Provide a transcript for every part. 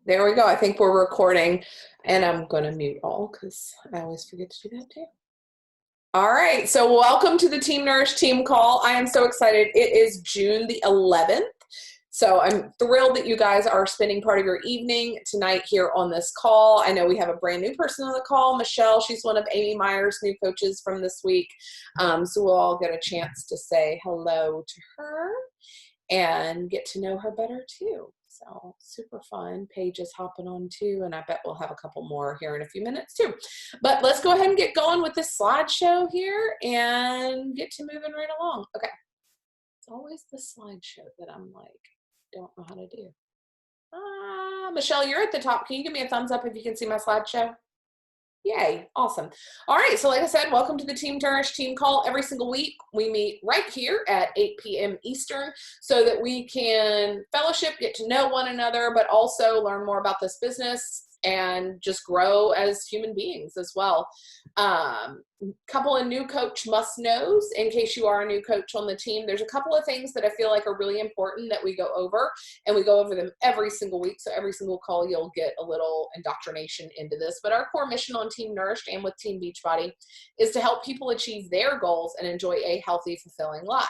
There we go. I think we're recording, and I'm going to mute all because I always forget to do that too. All right. So welcome to the Team Nourished team call. I am so excited. It is June the 11th. So I'm thrilled that you guys are spending part of your evening tonight here on this call. I know we have a brand new person on the call, Michelle. She's one of Amy Meyer's new coaches from this week. So we'll all get a chance to say hello to her and get to know her better too. So super fun. Paige is hopping on too, and I bet we'll have a couple more here in a few minutes too. But let's go ahead and get going with this slideshow here and get to moving right along. Okay. It's always the slideshow that I'm like, don't know how to do. Michelle, you're at the top. Can you give me a thumbs up if you can see my slideshow? Yay, awesome. All right, so like I said, welcome to the Team Nourished team call. Every single week, we meet right here at 8 p.m. Eastern so that we can fellowship, get to know one another, but also learn more about this business and just grow as human beings as well. Couple of new coach must-knows in case you are a new coach on the team. There's a couple of things that I feel like are really important that we go over, and we go over them every single week. So every single call, you'll get a little indoctrination into this. But our core mission on Team Nourished and with Team Beachbody is to help people achieve their goals and enjoy a healthy, fulfilling life.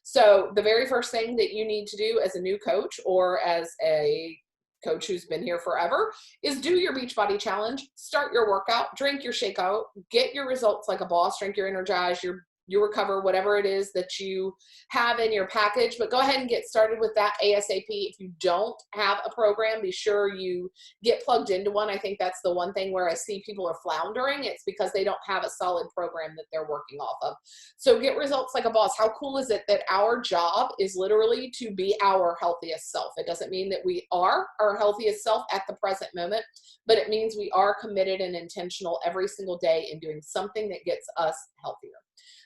So the very first thing that you need to do as a new coach or as a coach who's been here forever is do your Beachbody challenge, start your workout, drink your shakeout, get your results like a boss, drink your Energize, your Recover, whatever it is that you have in your package. But go ahead and get started with that ASAP. If you don't have a program, be sure you get plugged into one. I think that's the one thing where I see people are floundering. It's because they don't have a solid program that they're working off of. So get results like a boss. How cool is it that our job is literally to be our healthiest self? It doesn't mean that we are our healthiest self at the present moment, but it means we are committed and intentional every single day in doing something that gets us healthier.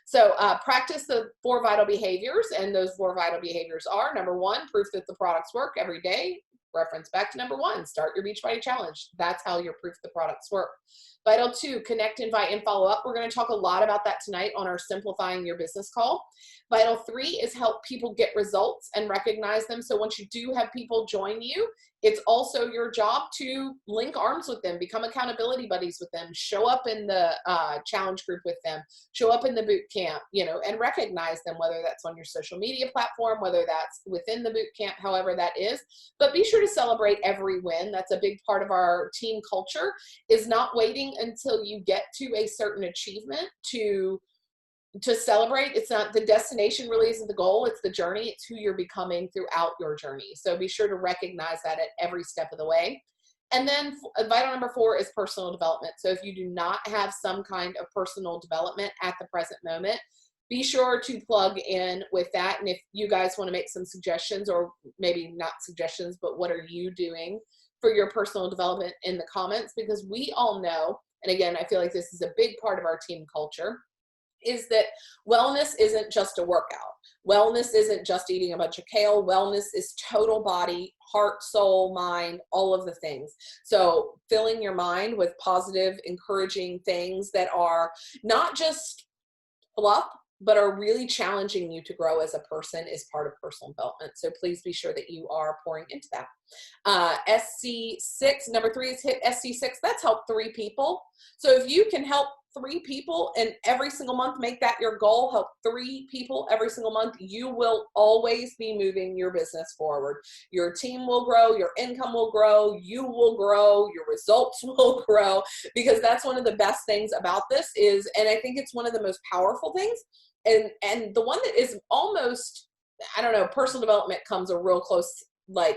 So practice the 4 vital behaviors, and those 4 vital behaviors are, number 1, proof that the products work every day. Reference back to number 1, start your Beachbody challenge. That's how your proof the products work. Vital 2, connect, invite, and follow up. We're going to talk a lot about that tonight on our Simplifying Your Business call. Vital 3 is help people get results and recognize them. So once you do have people join you, it's also your job to link arms with them, become accountability buddies with them, show up in the challenge group with them, show up in the boot camp, and recognize them, whether that's on your social media platform, whether that's within the boot camp, however that is. But be sure to celebrate every win. That's a big part of our team culture, is not waiting until you get to a certain achievement to celebrate. It's not the destination, really isn't the goal. It's the journey. It's who you're becoming throughout your journey. So be sure to recognize that at every step of the way. And then vital number 4 is personal development. So if you do not have some kind of personal development at the present moment, be sure to plug in with that. And if you guys want to make some suggestions, or maybe not suggestions, but what are you doing for your personal development in the comments? Because we all know, and again, I feel like this is a big part of our team culture, is that wellness isn't just a workout. Wellness isn't just eating a bunch of kale. Wellness is total body, heart, soul, mind, all of the things. So filling your mind with positive, encouraging things that are not just fluff, but are really challenging you to grow as a person is part of personal development. So please be sure that you are pouring into that. SC6, number 3 is hit SC6. That's help 3 people. So if you can help 3 people and every single month make that your goal, help 3 people every single month, you will always be moving your business forward. Your team will grow, your income will grow, you will grow, your results will grow, because that's one of the best things about this is, and I think it's one of the most powerful things, and the one that is almost, I don't know, personal development comes a real close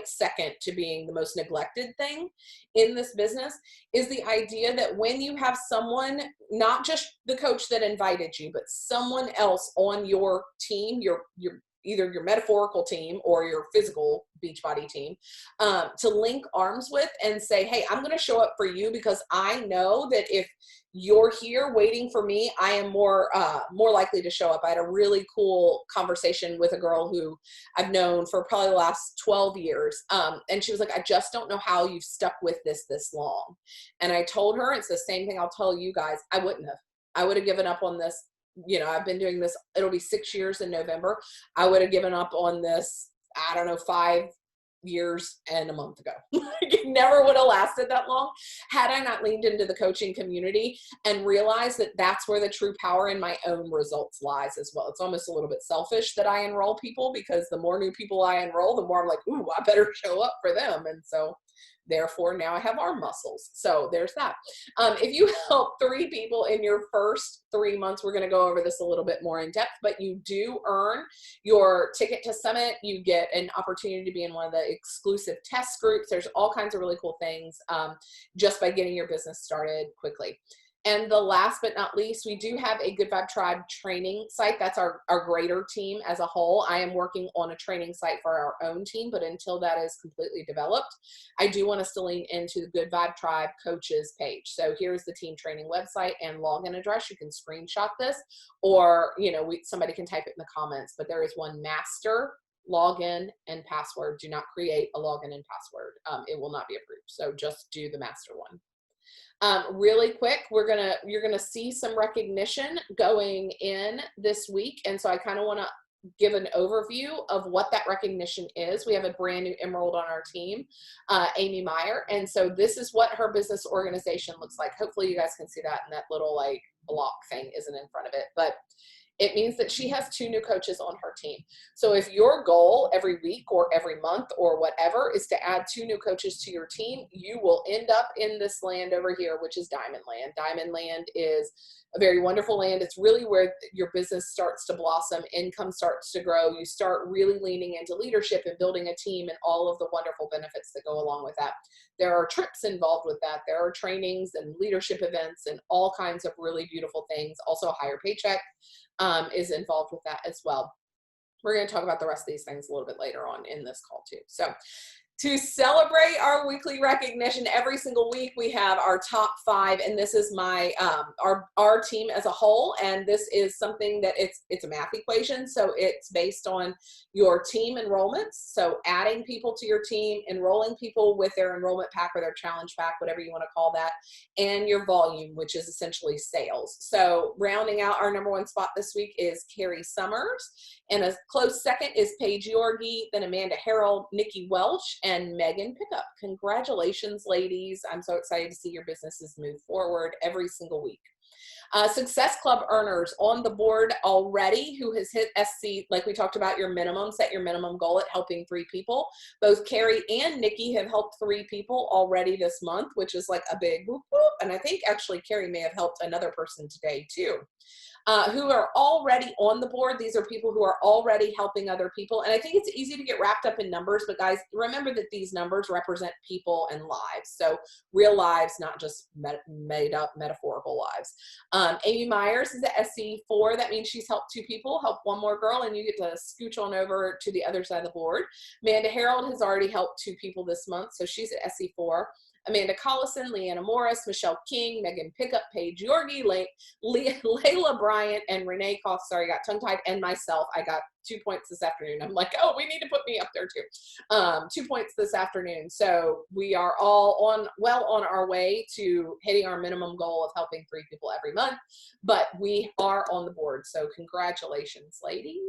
second to being the most neglected thing in this business, is the idea that when you have someone, not just the coach that invited you, but someone else on your team, your either your metaphorical team or your physical Beachbody team, to link arms with and say, hey, I'm going to show up for you because I know that if you're here waiting for me, I am more likely to show up. I had a really cool conversation with a girl who I've known for probably the last 12 years. And she was like, I just don't know how you've stuck with this long. And I told her, it's the same thing I'll tell you guys, I wouldn't have. I would have given up on this. I've been doing this, it'll be 6 years in November. I would have given up on this, I don't know, 5 years and a month ago. It never would have lasted that long had I not leaned into the coaching community and realized that that's where the true power in my own results lies as well. It's almost a little bit selfish that I enroll people, because the more new people I enroll, the more I'm like, ooh, I better show up for them. And so therefore, now I have arm muscles. So there's that. If you help 3 people in your first 3 months, we're going to go over this a little bit more in depth, but you do earn your ticket to Summit. You get an opportunity to be in one of the exclusive test groups. There's all kinds of really cool things just by getting your business started quickly. And the last but not least, we do have a Good Vibe Tribe training site. That's our greater team as a whole. I am working on a training site for our own team, but until that is completely developed, I do want us to lean into the Good Vibe Tribe coaches page. So here's the team training website and login address. You can screenshot this, or somebody can type it in the comments, but there is one master login and password. Do not create a login and password. It will not be approved. So just do the master one. Really quick, you're gonna see some recognition going in this week, and so I kind of want to give an overview of what that recognition is. We have a brand new emerald on our team, Amy Meyer, and so this is what her business organization looks like. Hopefully you guys can see that, and that little like block thing isn't in front of it, but it means that she has 2 new coaches on her team. So if your goal every week or every month or whatever is to add 2 new coaches to your team, you will end up in this land over here, which is Diamond Land. Diamond Land is a very wonderful land. It's really where your business starts to blossom, income starts to grow. You start really leaning into leadership and building a team and all of the wonderful benefits that go along with that. There are trips involved with that. There are trainings and leadership events and all kinds of really beautiful things. Also a higher paycheck is involved with that as well. We're going to talk about the rest of these things a little bit later on in this call too. So to celebrate our weekly recognition, every single week we have our top 5, and this is my our team as a whole, and this is something that it's a math equation, so it's based on your team enrollments, so adding people to your team, enrolling people with their enrollment pack or their challenge pack, whatever you want to call that, and your volume, which is essentially sales. So rounding out our number 1 spot this week is Carrie Summers, and a close second is Paige Yorgi, then Amanda Harold, Nikki Welch, and Megan Pickup. Congratulations, ladies. I'm so excited to see your businesses move forward every single week. Success Club earners on the board already who has hit SC, like we talked about your minimum, set your minimum goal at helping 3 people. Both Carrie and Nikki have helped 3 people already this month, which is like a big whoop whoop. And I think actually Carrie may have helped another person today too. Who are already on the board. These are people who are already helping other people. And I think it's easy to get wrapped up in numbers, but guys, remember that these numbers represent people and lives. So real lives, not just made up metaphorical lives. Amy Myers is at SC4. That means she's helped 2 people, help 1 more girl, and you get to scooch on over to the other side of the board. Amanda Harold has already helped 2 people this month, so she's at SC4. Amanda Collison, Leanna Morris, Michelle King, Megan Pickup, Paige Yorgi, Layla Bryant, and Renee Koff. Sorry, I got tongue-tied, and myself. I got 2 points this afternoon. I'm like, oh, we need to put me up there too. 2 points this afternoon. So we are all well on our way to hitting our minimum goal of helping 3 people every month, but we are on the board. So congratulations, ladies.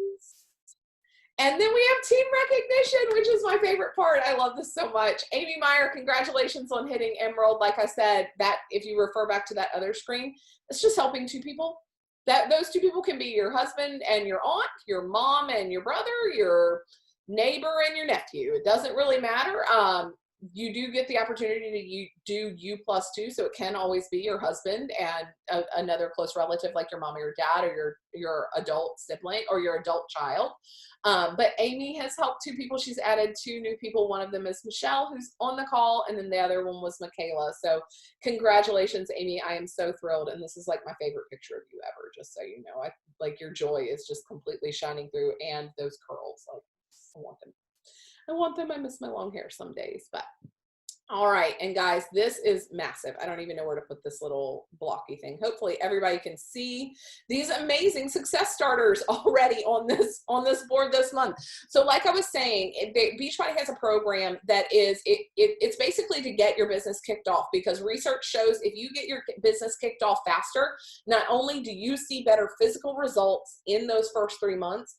And then we have team recognition, which is my favorite part. I love this so much. Amy Meyer, congratulations on hitting Emerald. Like I said, that if you refer back to that other screen, it's just helping 2 people. Those 2 people can be your husband and your aunt, your mom and your brother, your neighbor and your nephew. It doesn't really matter. You do get the opportunity to do U+2, so it can always be your husband and another close relative like your mom or your dad or your adult sibling or your adult child. But Amy has helped 2 people. She's added 2 new people. One of them is Michelle, who's on the call, and then the other one was Michaela. So congratulations, Amy. I am so thrilled, and this is like my favorite picture of you ever, just so you know. Like your joy is just completely shining through, and those curls, like I want them. I miss my long hair some days, but all right. And guys, this is massive. I don't even know where to put this little blocky thing. Hopefully everybody can see these amazing success starters already on this board this month. So like I was saying, Beachbody has a program that is, it's basically to get your business kicked off, because research shows if you get your business kicked off faster, not only do you see better physical results in those first 3 months,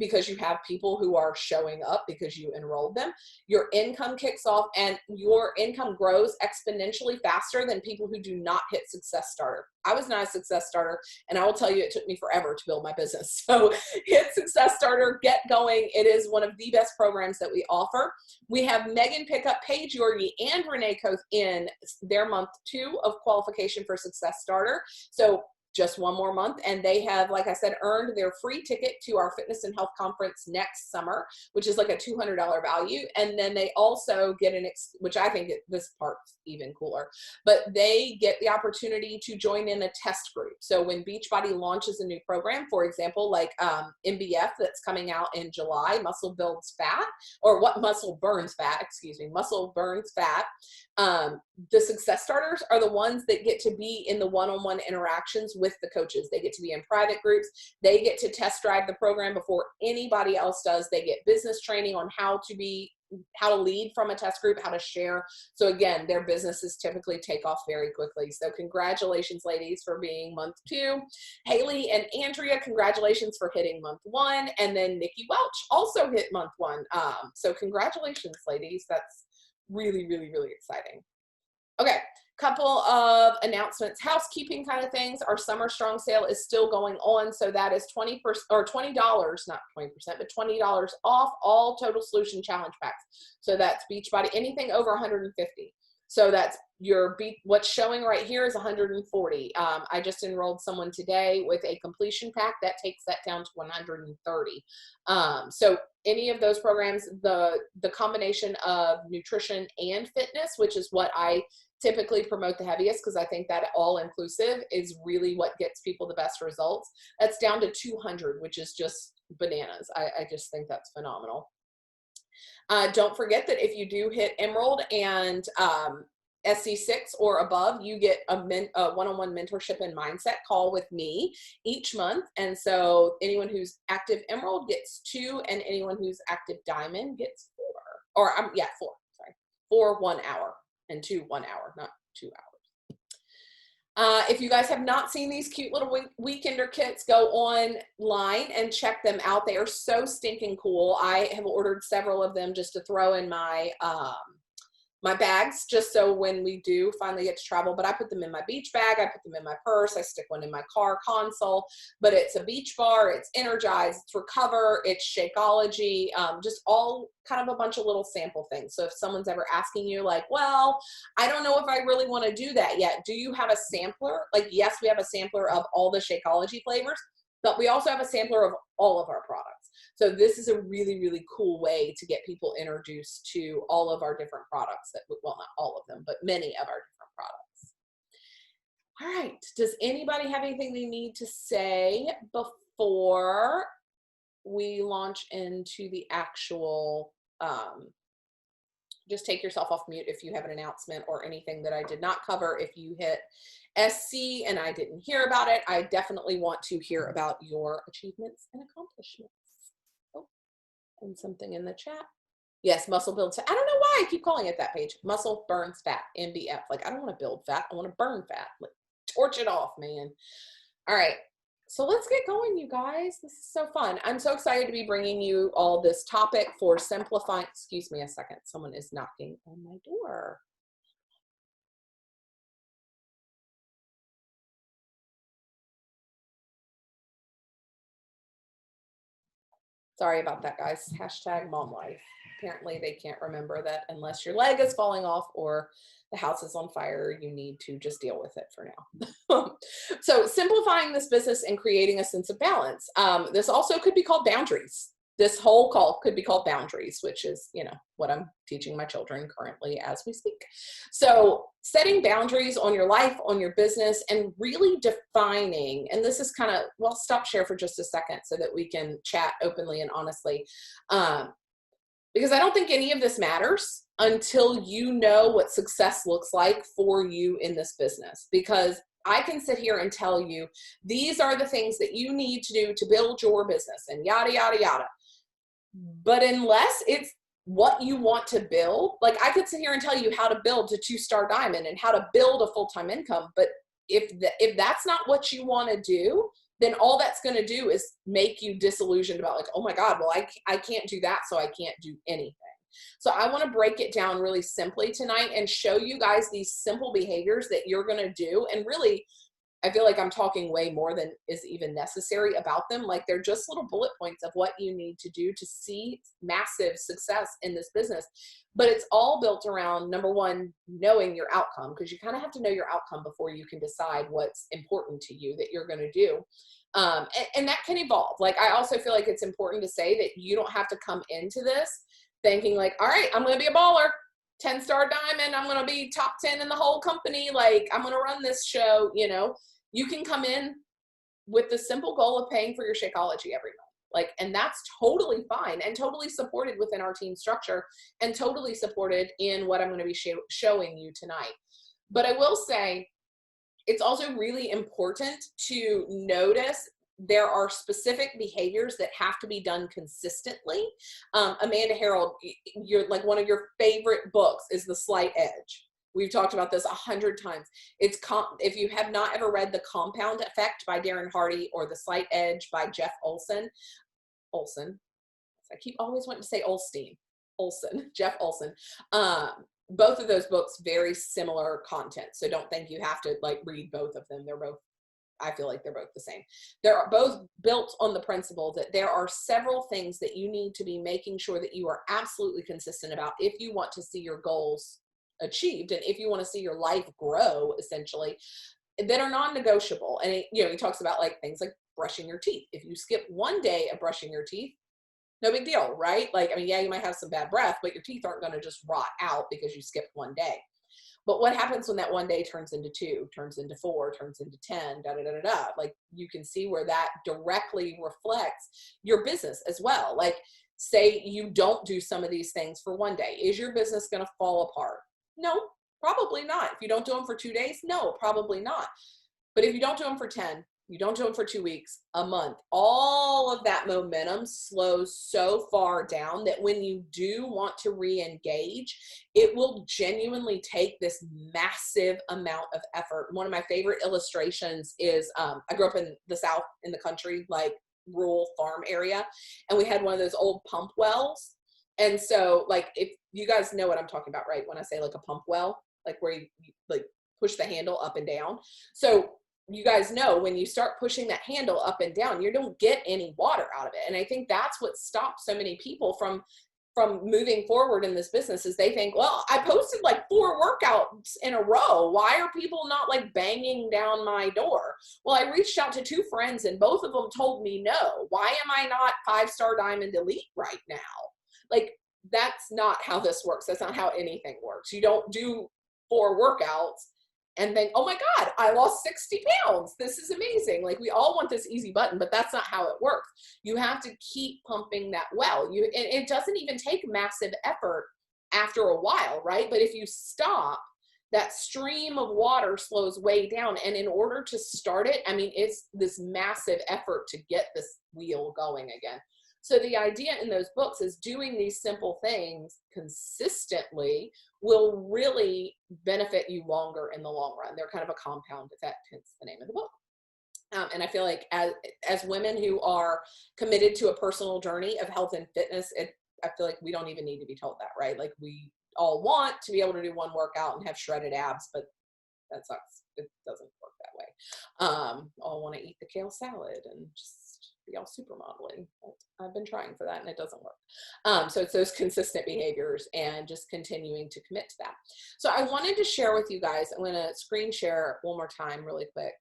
because you have people who are showing up because you enrolled them, your income kicks off and your income grows exponentially faster than people who do not hit Success Starter. I was not a Success Starter, and I will tell you it took me forever to build my business. So hit Success Starter, get going. It is one of the best programs that we offer. We have Megan Pickup, Paige Yorgi, and Renee Koth in their month 2 of qualification for Success Starter. So just one more month, and they have, like I said, earned their free ticket to our fitness and health conference next summer, which is like a $200 value. And then they also get which I think this part's even cooler, but they get the opportunity to join in a test group. So when Beachbody launches a new program, for example, like MBF that's coming out in July, muscle builds fat, or what muscle burns fat, excuse me, muscle burns fat. The Success Starters are the ones that get to be in the one-on-one interactions with the coaches. They get to be in private groups. They get to test drive the program before anybody else does. They get business training on how to lead from a test group, how to share. So again, their businesses typically take off very quickly. So congratulations, ladies, for being month 2. Haley and Andrea, congratulations for hitting month 1. And then Nikki Welch also hit month 1. So congratulations, ladies. That's really, really, really exciting. Okay, couple of announcements, housekeeping kind of things. Our summer strong sale is still going on, so that is $20, not 20%, but $20 off all Total Solution Challenge packs. So that's Beachbody, anything over 150. So that's what's showing right here is 140. I just enrolled someone today with a completion pack that takes that down to 130. So any of those programs, the combination of nutrition and fitness, which is what I typically promote the heaviest, because I think that all inclusive is really what gets people the best results. That's down to 200, which is just bananas. I just think that's phenomenal. Don't forget that if you do hit Emerald and SC6 or above, you get a one-on-one mentorship and mindset call with me each month. And so anyone who's active Emerald gets 2, and anyone who's active Diamond gets 4. Or 4, sorry. 4 1 hour, and 2 1 hour, not 2 hours. If you guys have not seen these cute little weekender kits, go online and check them out. They are so stinking cool. I have ordered several of them just to throw in my my bags, just so when we do finally get to travel. But I put them in my beach bag, I put them in my purse, I stick one in my car console. But it's a beach bar, it's Energize, it's Recover, it's Shakeology, just all kind of a bunch of little sample things. So if someone's ever asking you like, well, I don't know if I really want to do that yet, do you have a sampler? Like, yes, we have a sampler of all the Shakeology flavors, but we also have a sampler of all of our products. So this is a really, really cool way to get people introduced to all of our different products, well, not all of them, but many of our different products. All right, does anybody have anything they need to say before we launch into the actual, just take yourself off mute if you have an announcement or anything that I did not cover. If you hit SC and I didn't hear about it, I definitely want to hear about your achievements and accomplishments. Oh, and something in the chat. Yes, muscle builds fat. I don't know why I keep calling it that, page. Muscle burns fat, MBF. Like, I don't want to build fat. I want to burn fat. Like, torch it off, man. All right. So let's get going, you guys. This is so fun. I'm so excited to be bringing you all this topic for simplifying. Excuse me a second. Someone is knocking on my door. Sorry about that, guys. Hashtag mom life. Apparently they can't remember that unless your leg is falling off or the house is on fire, you need to just deal with it for now. So simplifying this business and creating a sense of balance. This also could be called boundaries. This whole call could be called boundaries, which is, you know, what I'm teaching my children currently as we speak. So setting boundaries on your life, on your business, and really defining, and this is kind of, well, stop share for just a second so that we can chat openly and honestly. Because I don't think any of this matters until you know what success looks like for you in this business. Because I can sit here and tell you, these are the things that you need to do to build your business and yada, yada, yada. But unless it's what you want to build, like I could sit here and tell you how to build to 2-star diamond and how to build a full-time income. But if that's not what you want to do, then all that's going to do is make you disillusioned about like, oh my God, well, I can't do that, so I can't do anything. So I want to break it down really simply tonight and show you guys these simple behaviors that you're going to do. And really, I feel like I'm talking way more than is even necessary about them. Like they're just little bullet points of what you need to do to see massive success in this business. But it's all built around, number one, knowing your outcome, because you kind of have to know your outcome before you can decide what's important to you that you're going to do. And that can evolve. Like I also feel like it's important to say that you don't have to come into this thinking like, all right, I'm going to be a baller. 10-star diamond, I'm going to be top 10 in the whole company. Like I'm going to run this show, you know. You can come in with the simple goal of paying for your Shakeology every month. Like, and that's totally fine and totally supported within our team structure and totally supported in what I'm going to be showing you tonight. But I will say it's also really important to notice there are specific behaviors that have to be done consistently. Amanda Harold, you're like one of your favorite books is The Slight Edge. We've talked about this 100 times. If you have not ever read The Compound Effect by Darren Hardy or The Slight Edge by Jeff Olson. I keep always wanting to say Jeff Olson. Both of those books, very similar content. So don't think you have to like read both of them. I feel like they're both the same. They're both built on the principle that there are several things that you need to be making sure that you are absolutely consistent about if you want to see your goals achieved and if you want to see your life grow, essentially, that are non-negotiable. And he talks about like things like brushing your teeth. If you skip one day of brushing your teeth, no big deal, right? Like, I mean, yeah, you might have some bad breath, but your teeth aren't going to just rot out because you skipped one day. But what happens when that one day turns into 2, turns into 4, turns into 10, da, da, da, da, da? Like you can see where that directly reflects your business as well. Like say you don't do some of these things for one day. Is your business going to fall apart? No, probably not. If you don't do them for 2 days, no, probably not. But if you don't do them for 10, you don't do them for 2 weeks, a month, all of that momentum slows so far down that when you do want to re-engage, it will genuinely take this massive amount of effort. One of my favorite illustrations is, I grew up in the South in the country, like rural farm area, and we had one of those old pump wells. And so like, if you guys know what I'm talking about, right? When I say like a pump well, like where you like push the handle up and down. So you guys know when you start pushing that handle up and down, you don't get any water out of it. And I think that's what stops so many people from moving forward in this business is they think, well, I posted like 4 workouts in a row. Why are people not like banging down my door? Well, I reached out to 2 friends and both of them told me no. Why am I not 5-star diamond elite right now? Like that's not how this works. That's not how anything works. You don't do 4 workouts and then, oh my God, I lost 60 pounds. This is amazing. Like we all want this easy button, but that's not how it works. You have to keep pumping that well. And it doesn't even take massive effort after a while, right? But if you stop, that stream of water slows way down. And in order to start it, I mean, it's this massive effort to get this wheel going again. So the idea in those books is doing these simple things consistently will really benefit you longer in the long run. They're kind of a compound effect, hence the name of the book. And I feel like as women who are committed to a personal journey of health and fitness, I feel like we don't even need to be told that, right? Like we all want to be able to do one workout and have shredded abs, but that sucks. It doesn't work that way. All want to eat the kale salad and just be all supermodeling. I've been trying for that and it doesn't work. So it's those consistent behaviors and just continuing to commit to that. So I wanted to share with you guys, I'm going to screen share one more time really quick.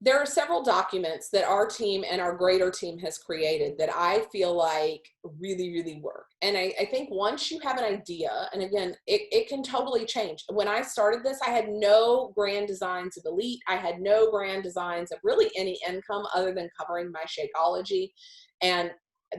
There are several documents that our team and our greater team has created that I feel like really, really work. And I think once you have an idea, and again, it can totally change. When I started this, I had no grand designs of Elite. I had no grand designs of really any income other than covering my Shakeology. And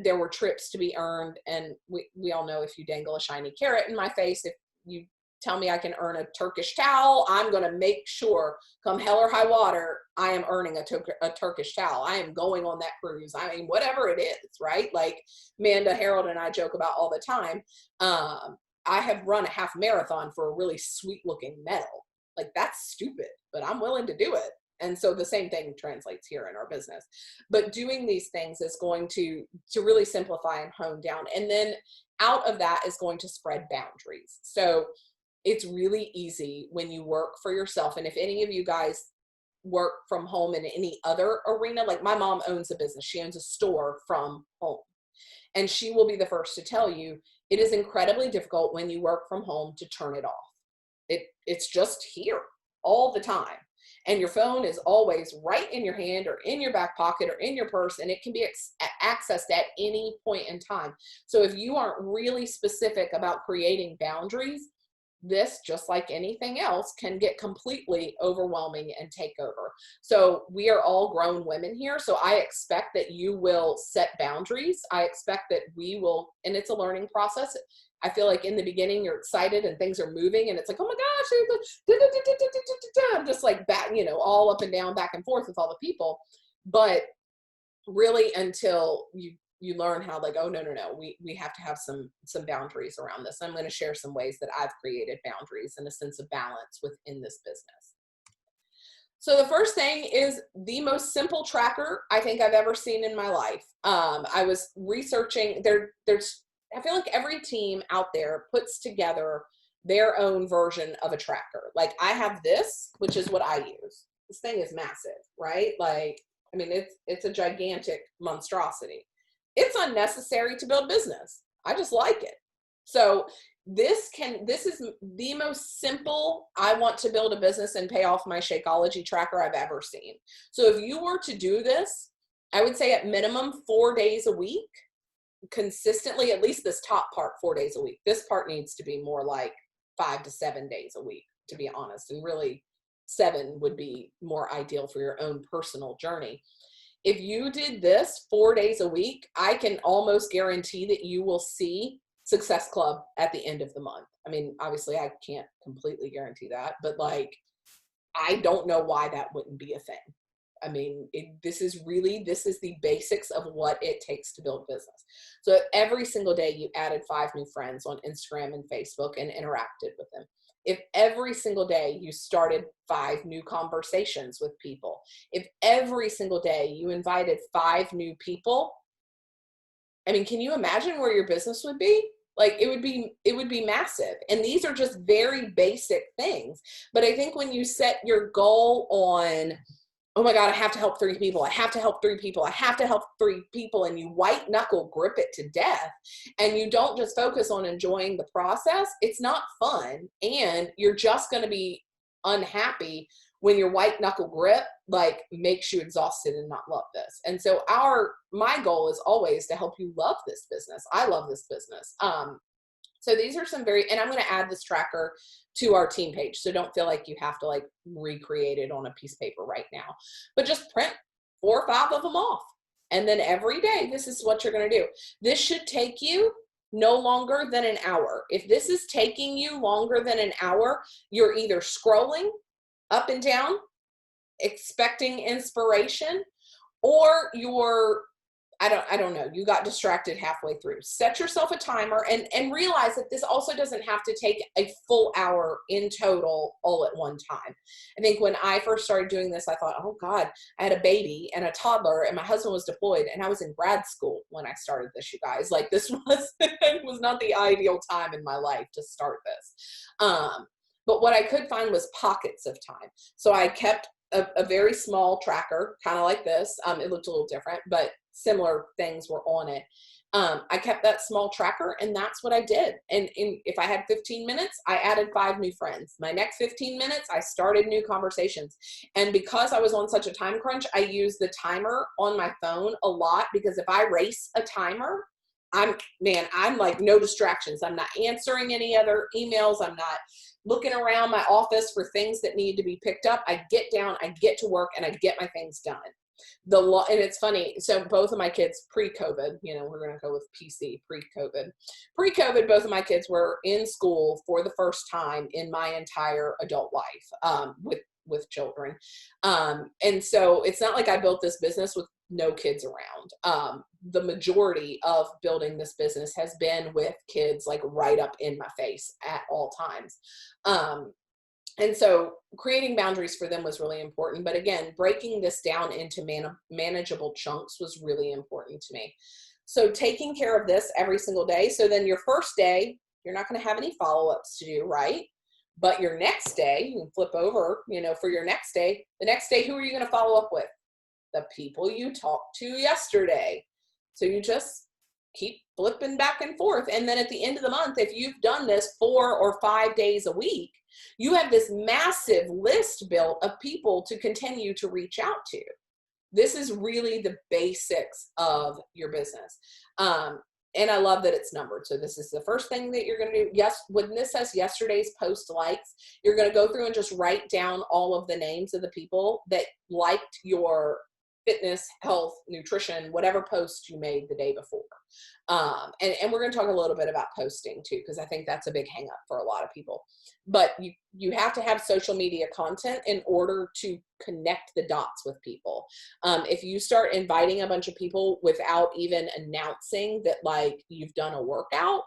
there were trips to be earned. And we all know if you dangle a shiny carrot in my face, if you tell me I can earn a Turkish towel, I'm going to make sure come hell or high water, I am earning a Turkish towel. I am going on that cruise. I mean, whatever it is, right? Like Amanda Harold and I joke about all the time. I have run a half marathon for a really sweet looking medal. Like that's stupid, but I'm willing to do it. And so the same thing translates here in our business. But doing these things is going to really simplify and hone down. And then out of that is going to spread boundaries. So it's really easy when you work for yourself. And if any of you guys work from home in any other arena, like my mom owns a business, she owns a store from home. And she will be the first to tell you, it is incredibly difficult when you work from home to turn it off. It's just here all the time. And your phone is always right in your hand or in your back pocket or in your purse, and it can be accessed at any point in time. So if you aren't really specific about creating boundaries, this, just like anything else, can get completely overwhelming and take over. So we are all grown women here. So I expect that you will set boundaries. I expect that we will, and it's a learning process. I feel like in the beginning you're excited and things are moving and it's like, oh my gosh, I'm just like back, all up and down, back and forth with all the people. But really until you learn how, like, oh, no, we have to have some boundaries around this. I'm going to share some ways that I've created boundaries and a sense of balance within this business. So the first thing is the most simple tracker I think I've ever seen in my life. I was researching, I feel like every team out there puts together their own version of a tracker. Like I have this, which is what I use. This thing is massive, right? Like, I mean, it's a gigantic monstrosity. It's unnecessary to build business. I just like it. So this is the most simple, I want to build a business and pay off my Shakeology tracker I've ever seen. So if you were to do this, I would say at minimum 4 days a week, consistently, at least this top part 4 days a week. This part needs to be more like 5 to 7 days a week, to be honest. And really 7 would be more ideal for your own personal journey. If you did this 4 days a week, I can almost guarantee that you will see Success Club at the end of the month. I mean, obviously I can't completely guarantee that, but like, I don't know why that wouldn't be a thing. I mean, this is the basics of what it takes to build business. So every single day you added 5 new friends on Instagram and Facebook and interacted with them. If every single day you started 5 new conversations with people, if every single day you invited 5 new people, I mean, can you imagine where your business would be? Like it would be massive. And these are just very basic things. But I think when you set your goal on, oh my God, I have to help 3 people. I have to help 3 people. I have to help 3 people. And you white knuckle grip it to death. And you don't just focus on enjoying the process. It's not fun. And you're just going to be unhappy when your white knuckle grip like makes you exhausted and not love this. And so my goal is always to help you love this business. I love this business. So these are some and I'm going to add this tracker to our team page. So don't feel like you have to like recreate it on a piece of paper right now, but just print 4 or 5 of them off. And then every day, this is what you're going to do. This should take you no longer than an hour. If this is taking you longer than an hour, you're either scrolling up and down, expecting inspiration, or you're I don't know, you got distracted halfway through. Set yourself a timer and realize that this also doesn't have to take a full hour in total all at one time. I think when I first started doing this, I thought, oh God, I had a baby and a toddler and my husband was deployed and I was in grad school when I started this, you guys. Like this was not the ideal time in my life to start this. But what I could find was pockets of time. So I kept a very small tracker, kind of like this. It looked a little different, but similar things were on it. I kept that small tracker and that's what I did. And if I had 15 minutes, I added 5 new friends. My next 15 minutes, I started new conversations. And because I was on such a time crunch, I used the timer on my phone a lot because if I race a timer, I'm like no distractions. I'm not answering any other emails. I'm not looking around my office for things that need to be picked up. I get down, I get to work, and I get my things done. And it's funny. So both of my kids pre-COVID, we're going to go with PC, pre-COVID, both of my kids were in school for the first time in my entire adult life, with children. And so it's not like I built this business with no kids around. The majority of building this business has been with kids like right up in my face at all times. And so creating boundaries for them was really important. But again, breaking this down into manageable chunks was really important to me. So taking care of this every single day. So then your first day, you're not going to have any follow-ups to do, right? But your next day, you can flip over, for your next day. The next day, who are you going to follow up with? The people you talked to yesterday. So you just keep flipping back and forth. And then at the end of the month, if you've done this 4 or 5 days a week, you have this massive list built of people to continue to reach out to. This is really the basics of your business. And I love that it's numbered. So this is the first thing that you're going to do. Yes, when this says yesterday's post likes, you're going to go through and just write down all of the names of the people that liked your fitness, health, nutrition, whatever post you made the day before. And we're going to talk a little bit about posting too, because I think that's a big hang up for a lot of people. But you have to have social media content in order to connect the dots with people. If you start inviting a bunch of people without even announcing that like you've done a workout,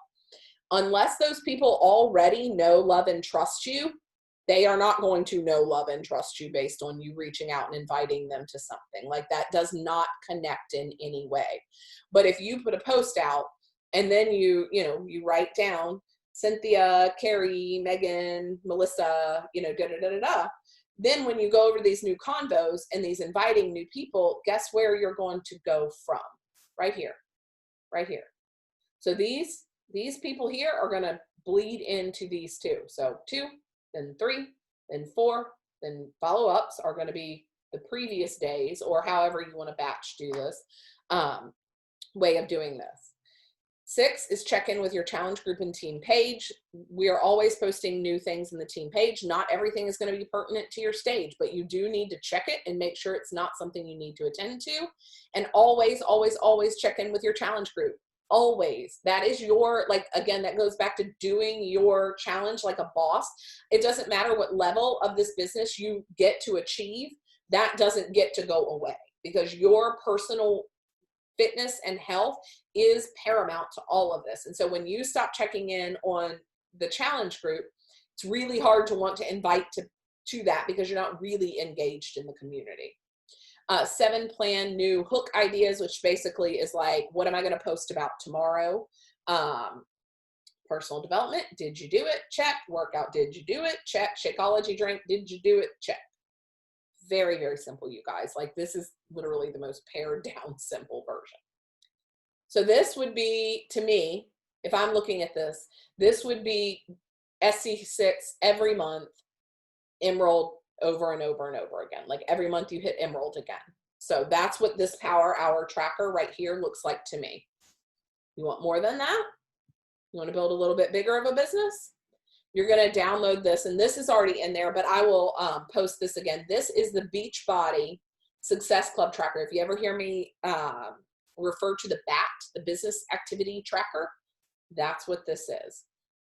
unless those people already know, love, and trust you, they are not going to know, love, and trust you based on you reaching out and inviting them to something. Like that does not connect in any way. But if you put a post out and then you write down Cynthia, Carrie, Megan, Melissa, then when you go over these new convos and these inviting new people, guess where you're going to go from? Right here, right here. So these people here are going to bleed into these two. So 2, then 3, then 4, then follow-ups are going to be the previous days, or however you want to batch do this way of doing this. 6 is check in with your challenge group and team page. We are always posting new things in the team page. Not everything is going to be pertinent to your stage, but you do need to check it and make sure it's not something you need to attend to. And always, always, always check in with your challenge group. Always. That is your, again, that goes back to doing your challenge like a boss. It doesn't matter what level of this business you get to achieve. That doesn't get to go away, because your personal fitness and health is paramount to all of this. And so when you stop checking in on the challenge group, it's really hard to want to invite to that, because you're not really engaged in the community. 7, plan new hook ideas, which basically is like, what am I going to post about tomorrow? Personal development, did you do it? Check. Workout, did you do it? Check. Shakeology drink, did you do it? Check. Very, very simple, you guys. Like, this is literally the most pared down, simple version. So this would be, to me, if I'm looking at this, this would be SC6 every month, Emerald over and over and over again. Like every month you hit Emerald again. So that's what this Power Hour tracker right here looks like to me. You want more than that? You want to build a little bit bigger of a business? You're going to download this, and this is already in there, but I will post this again. This is the Beachbody Success Club Tracker. If you ever hear me refer to the BAT, the Business Activity Tracker, that's what this is.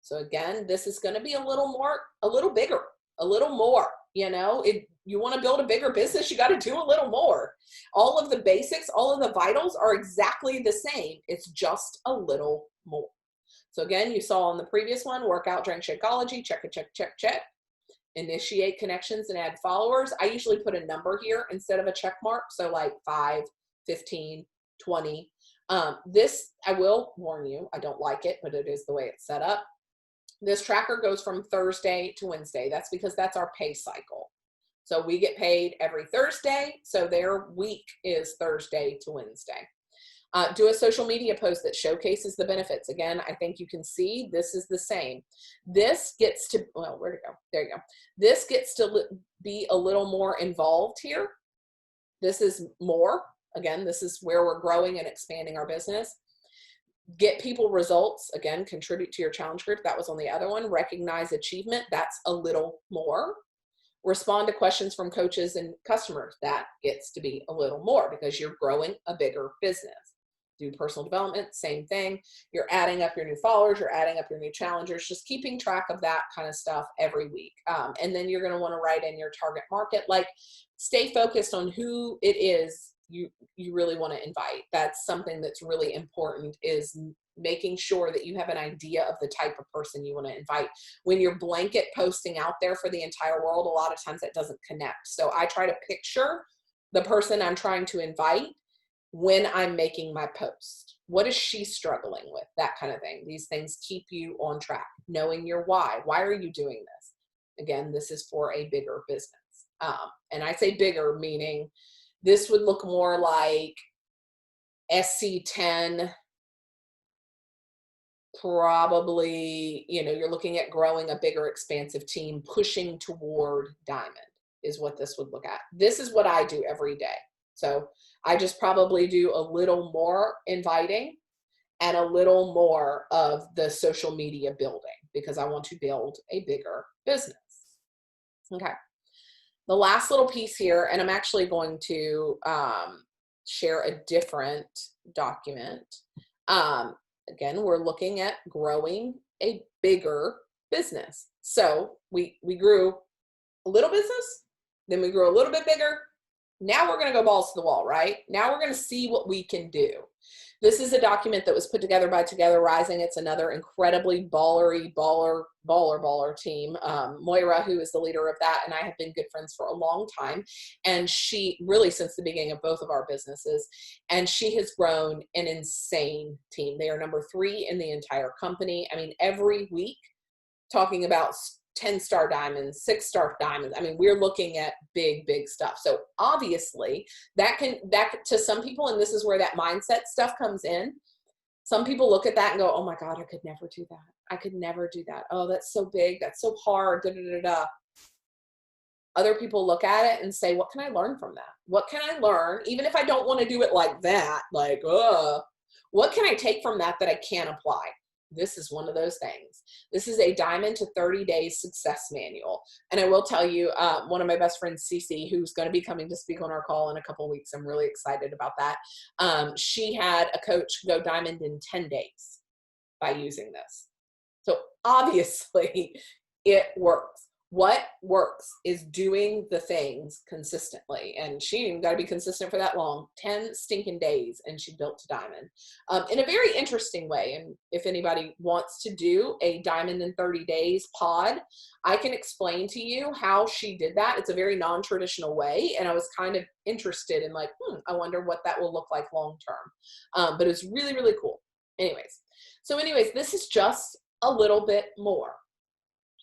So again, this is going to be a little bigger, a little more. If you want to build a bigger business, you got to do a little more. All of the basics, all of the vitals are exactly the same. It's just a little more. So again, you saw on the previous one, workout, drink, Shakeology, check it, check, check, check. Initiate connections and add followers. I usually put a number here instead of a check mark. So like 5, 15, 20. This, I will warn you, I don't like it, but it is the way it's set up. This tracker goes from Thursday to Wednesday. That's because that's our pay cycle. So we get paid every Thursday. So their week is Thursday to Wednesday. Do a social media post that showcases the benefits. Again, I think you can see this is the same. This gets to, well, where'd it go? There you go. This gets to be a little more involved here. This is more. Again, this is where we're growing and expanding our business. Get people results. Again, contribute to your challenge group. That was on the other one. Recognize achievement. That's a little more. Respond to questions from coaches and customers. That gets to be a little more, because you're growing a bigger business. Do personal development, same thing. You're adding up your new followers, you're adding up your new challengers, just keeping track of that kind of stuff every week. And then you're going to want to write in your target market. Like, stay focused on who it is you really want to invite. That's something that's really important, is making sure that you have an idea of the type of person you want to invite. When you're blanket posting out there for the entire world, a lot of times that doesn't connect. So I try to picture the person I'm trying to invite when I'm making my post. What is she struggling with? That kind of thing. These things keep you on track. Knowing your why. Why are you doing this? Again, this is for a bigger business. And I say bigger, meaning this would look more like SC10, probably, you're looking at growing a bigger, expansive team, pushing toward diamond is what this would look at. This is what I do every day. So I just probably do a little more inviting and a little more of the social media building because I want to build a bigger business. Okay. The last little piece here, and I'm actually going to share a different document. Again, we're looking at growing a bigger business. So we grew a little business, then we grew a little bit bigger. Now we're going to go balls to the wall, right? Now we're going to see what we can do. This is a document that was put together by Together Rising. It's another incredibly baller team. Moira, who is the leader of that, and I have been good friends for a long time. And she really, since the beginning of both of our businesses, and she has grown an insane team. They are number 3 in the entire company. I mean, every week talking about 10-star diamonds, 6-star diamonds. I mean, we're looking at big, big stuff. So obviously that to some people, and this is where that mindset stuff comes in. Some people look at that and go, oh my God, I could never do that. I could never do that. Oh, that's so big. That's so hard. Da, da, da, da. Other people look at it and say, what can I learn from that? What can I learn? Even if I don't want to do it like that, like, what can I take from that I can apply? This is one of those things. This is a Diamond to 30 Days Success Manual. And I will tell you, one of my best friends, Cece, who's going to be coming to speak on our call in a couple of weeks, I'm really excited about that. She had a coach go diamond in 10 days by using this. So obviously it works. What works is doing the things consistently. And she didn't got to be consistent for that long, 10 stinking days, and she built to diamond in a very interesting way. And if anybody wants to do a Diamond in 30 Days pod, I can explain to you how she did that. It's a very non-traditional way. And I was kind of interested in like, I wonder what that will look like long term. But it's really, really cool. Anyways, this is just a little bit more.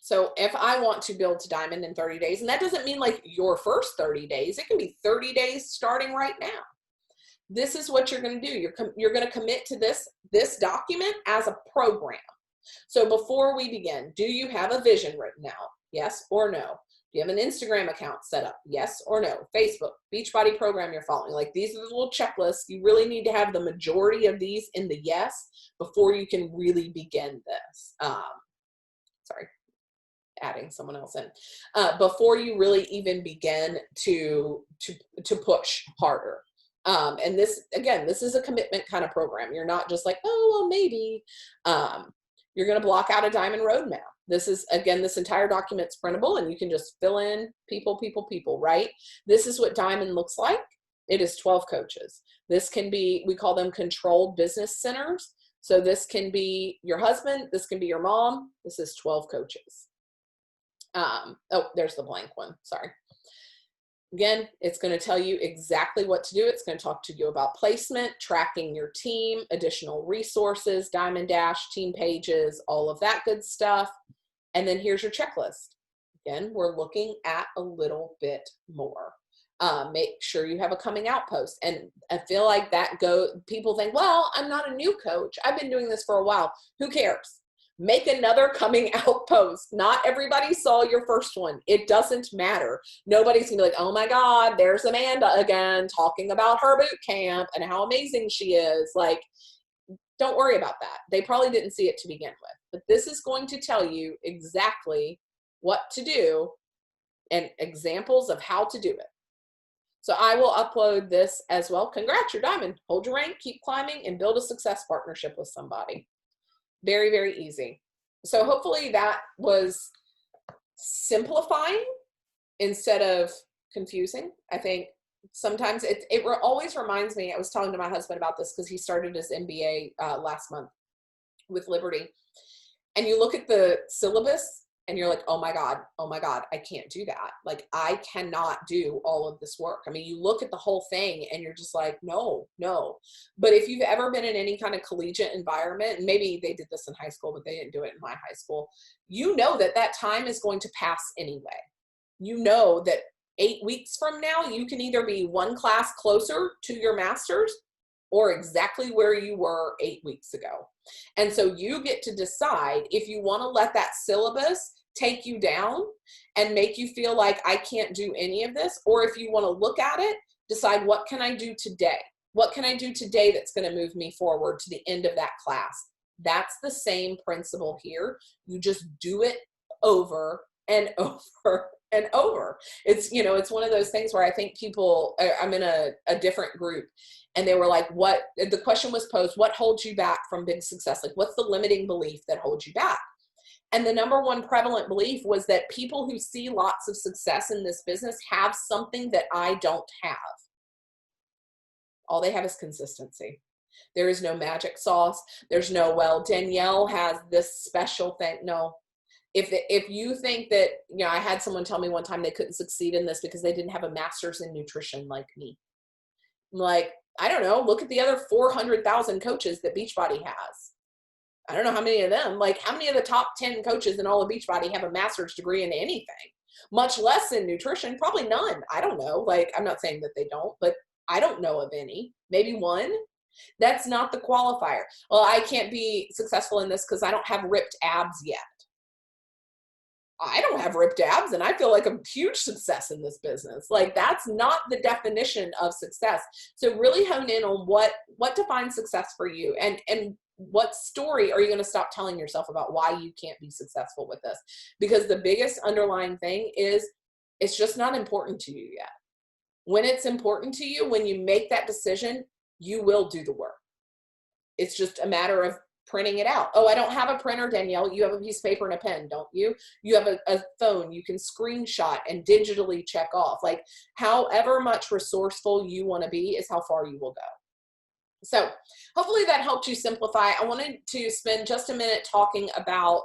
So if I want to build to diamond in 30 days, and that doesn't mean like your first 30 days, it can be 30 days starting right now. This is what you're going to do. You're going to commit to this document as a program. So before we begin, do you have a vision written out? Yes or no? Do you have an Instagram account set up? Yes or no? Facebook, Beachbody program you're following. Like these are the little checklists. You really need to have the majority of these in the yes before you can really begin this. Sorry. Adding someone else in before you really even begin to push harder. And this is a commitment kind of program. You're not just like, oh, well, maybe. You're going to block out a diamond roadmap. This is, again, this entire document's printable and you can just fill in people, right? This is what diamond looks like. It is 12 coaches. This can be, we call them controlled business centers. So this can be your husband. This can be your mom. This is 12 coaches. Oh, there's the blank one. Sorry. Again, it's going to tell you exactly what to do. It's going to talk to you about placement, tracking your team, additional resources, Diamond Dash, team pages, all of that good stuff. And then here's your checklist. Again, we're looking at a little bit more. Make sure you have a coming out post. And I feel like people think, well, I'm not a new coach. I've been doing this for a while. Who cares? Make another coming out post. Not everybody saw your first one. It doesn't matter. Nobody's gonna be like, oh my God, there's Amanda again talking about her boot camp and how amazing she is. Like, don't worry about that. They probably didn't see it to begin with. But this is going to tell you exactly what to do and examples of how to do it. So I will upload this as well. Congrats, you're diamond. Hold your rank, keep climbing, and build a success partnership with somebody. Very, very easy. So hopefully that was simplifying instead of confusing. I think sometimes it always reminds me, I was talking to my husband about this because he started his MBA last month. with Liberty, and you look at the syllabus and you're like, oh my God, I can't do that. Like, I cannot do all of this work. I mean, you look at the whole thing and you're just like, no. But if you've ever been in any kind of collegiate environment, and maybe they did this in high school, but they didn't do it in my high school, you know that that time is going to pass anyway. You know that 8 weeks from now, you can either be one class closer to your master's or exactly where you were 8 weeks ago. And so you get to decide if you want to let that syllabus take you down and make you feel like I can't do any of this, or if you want to look at it, decide what can I do today? What can I do today that's going to move me forward to the end of that class? That's the same principle here. You just do it over and over and over. It's, you know, it's one of those things where I think people, I'm in a different group, and they were like, what, the question was posed, what holds you back from big success? Like, what's the limiting belief that holds you back? And the number one prevalent belief was that people who see lots of success in this business have something that I don't have. All they have is consistency. There is no magic sauce. There's no, well, Danielle has this special thing. No. If you think that, you know, I had someone tell me one time they couldn't succeed in this because they didn't have a master's in nutrition like me. Like, I don't know, look at the other 400,000 coaches that Beachbody has. I don't know how many of them, like how many of the top 10 coaches in all of Beachbody have a master's degree in anything, much less in nutrition? Probably none. I don't know. Like, I'm not saying that they don't, but I don't know of any. Maybe one. That's not the qualifier. Well, I can't be successful in this because I don't have ripped abs yet. I don't have ripped abs and I feel like a huge success in this business. Like, that's not the definition of success. So really hone in on what defines success for you, and what story are you going to stop telling yourself about why you can't be successful with this? Because the biggest underlying thing is it's just not important to you yet. When it's important to you, when you make that decision, you will do the work. It's just a matter of printing it out. Oh, I don't have a printer, Danielle. You have a piece of paper and a pen, don't you? You have a phone you can screenshot and digitally check off. Like, however much resourceful you want to be is how far you will go. So hopefully that helped you simplify. I wanted to spend just a minute talking about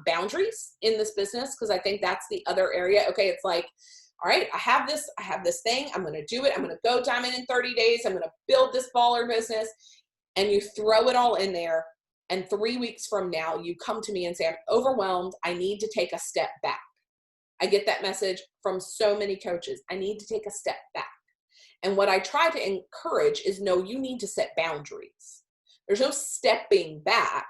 boundaries in this business, because I think that's the other area. Okay, it's like, all right, I have this thing. I'm going to do it. I'm going to go diamond in 30 days. I'm going to build this baller business. And you throw it all in there. And 3 weeks from now, you come to me and say, I'm overwhelmed. I need to take a step back. I get that message from so many coaches. I need to take a step back. And what I try to encourage is, no, you need to set boundaries. There's no stepping back.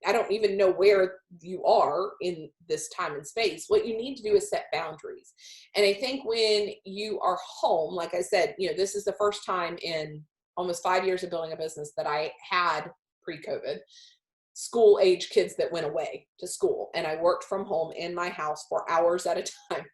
I don't even know where you are in this time and space. What you need to do is set boundaries. And I think when you are home, like I said, you know, this is the first time in almost 5 years of building a business that I had pre-COVID school age kids that went away to school. And I worked from home in my house for hours at a time.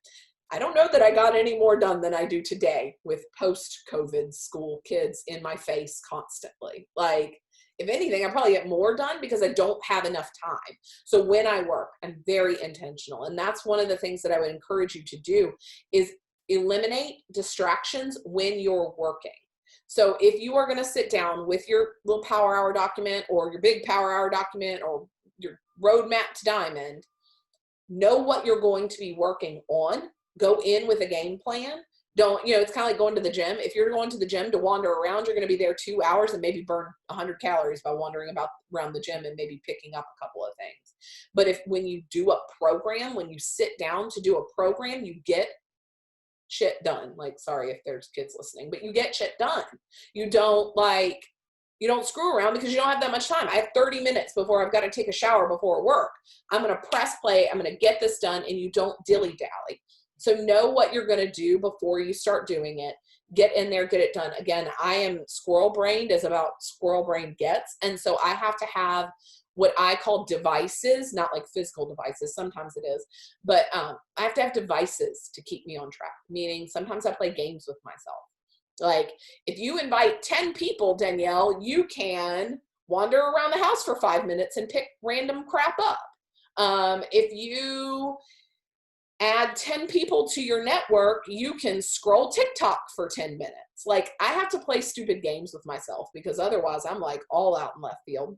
I don't know that I got any more done than I do today with post-COVID school kids in my face constantly. Like, if anything, I probably get more done because I don't have enough time. So when I work, I'm very intentional. And that's one of the things that I would encourage you to do, is eliminate distractions when you're working. So if you are going to sit down with your little Power Hour document or your big Power Hour document or your roadmap to diamond, know what you're going to be working on. Go in with a game plan. Don't, you know, it's kind of like going to the gym. If you're going to the gym to wander around, you're going to be there 2 hours and maybe burn 100 calories by wandering around the gym and maybe picking up a couple of things. But when you do a program, when you sit down to do a program, you get shit done. Like, sorry if there's kids listening, but you get shit done. You don't screw around because you don't have that much time. I have 30 minutes before I've got to take a shower before work. I'm going to press play. I'm going to get this done, and you don't dilly-dally. So know what you're going to do before you start doing it. Get in there, get it done. Again, I am squirrel-brained as about squirrel-brained gets. And so I have to have what I call devices, not like physical devices. Sometimes it is, but I have to have devices to keep me on track. Meaning sometimes I play games with myself. Like, if you invite 10 people, Danielle, you can wander around the house for 5 minutes and pick random crap up. If you add 10 people to your network, you can scroll TikTok for 10 minutes. Like, I have to play stupid games with myself because otherwise I'm like all out in left field.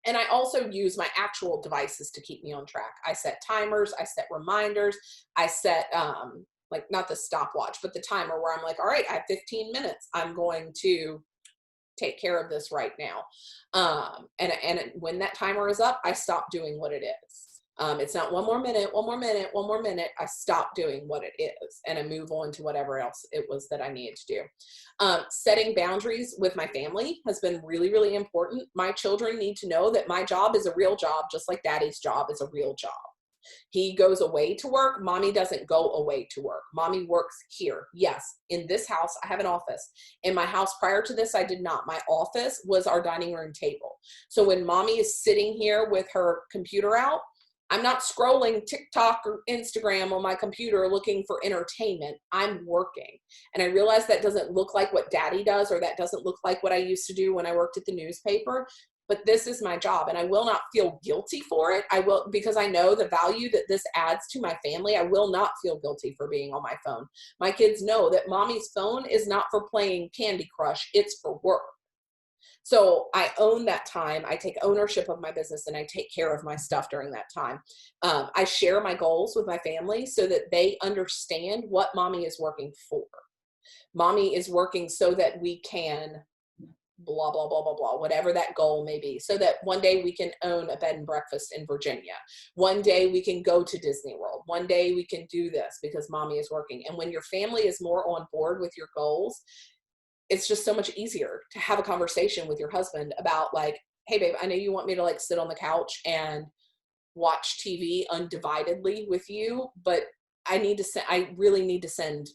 And I also use my actual devices to keep me on track. I set timers, I set reminders, I set, like not the stopwatch, but the timer where I'm like, all right, I have 15 minutes. I'm going to take care of this right now. And when that timer is up, I stop doing what it is. It's not one more minute, one more minute, one more minute. I stop doing what it is and I move on to whatever else it was that I needed to do. Setting boundaries with my family has been really, really important. My children need to know that my job is a real job, just like daddy's job is a real job. He goes away to work. Mommy doesn't go away to work. Mommy works here. Yes, in this house, I have an office. In my house prior to this, I did not. My office was our dining room table. So when mommy is sitting here with her computer out, I'm not scrolling TikTok or Instagram on my computer looking for entertainment. I'm working. And I realize that doesn't look like what daddy does, or that doesn't look like what I used to do when I worked at the newspaper. But this is my job and I will not feel guilty for it. I will, because I know the value that this adds to my family. I will not feel guilty for being on my phone. My kids know that mommy's phone is not for playing Candy Crush. It's for work. So I own that time. I take ownership of my business and I take care of my stuff during that time. I share my goals with my family so that they understand what mommy is working for. Mommy is working so that we can blah, blah, blah, blah, blah, whatever that goal may be. So that one day we can own a bed and breakfast in Virginia. One day we can go to Disney World. One day we can do this because mommy is working. And when your family is more on board with your goals, it's just so much easier to have a conversation with your husband about like, hey babe, I know you want me to like sit on the couch and watch TV undividedly with you, but I really need to send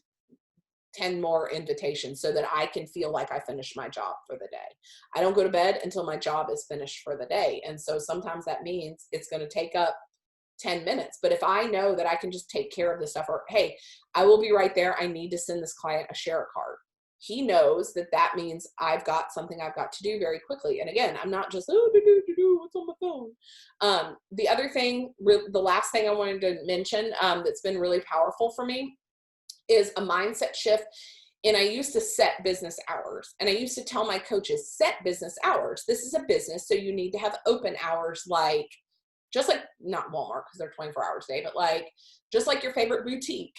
10 more invitations so that I can feel like I finished my job for the day. I don't go to bed until my job is finished for the day. And so sometimes that means it's going to take up 10 minutes. But if I know that I can just take care of this stuff, or hey, I will be right there. I need to send this client a share card. He knows that that means I've got something I've got to do very quickly. And again, I'm not just, what's on my phone? The other thing, the last thing I wanted to mention that's been really powerful for me is a mindset shift. And I used to set business hours. And I used to tell my coaches, set business hours. This is a business, so you need to have open hours like, just like, not Walmart because they're 24 hours a day, but like, just like your favorite boutique